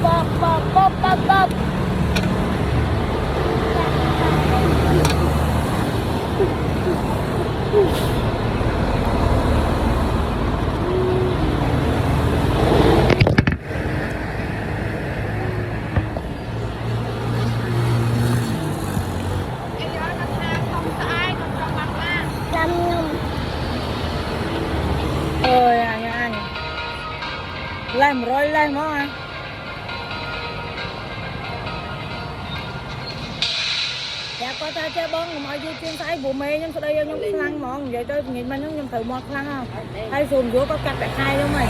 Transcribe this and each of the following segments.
bóp bóp bóp bóp bóp ơi anh lên rồi lên đó anh dạ có ta chơi bóng mọi gì chuyên sải vụ mê nhưng sau đây nhung khăn món vậy tôi nhìn mà nhung thử một khăn không hay dùng vô có cắt lại hai đúng mày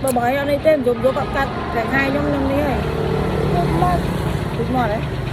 bởi bởi anh đi tên dùng vô có cắt lại hai nhung nhung đi rồi đúng rồi đấy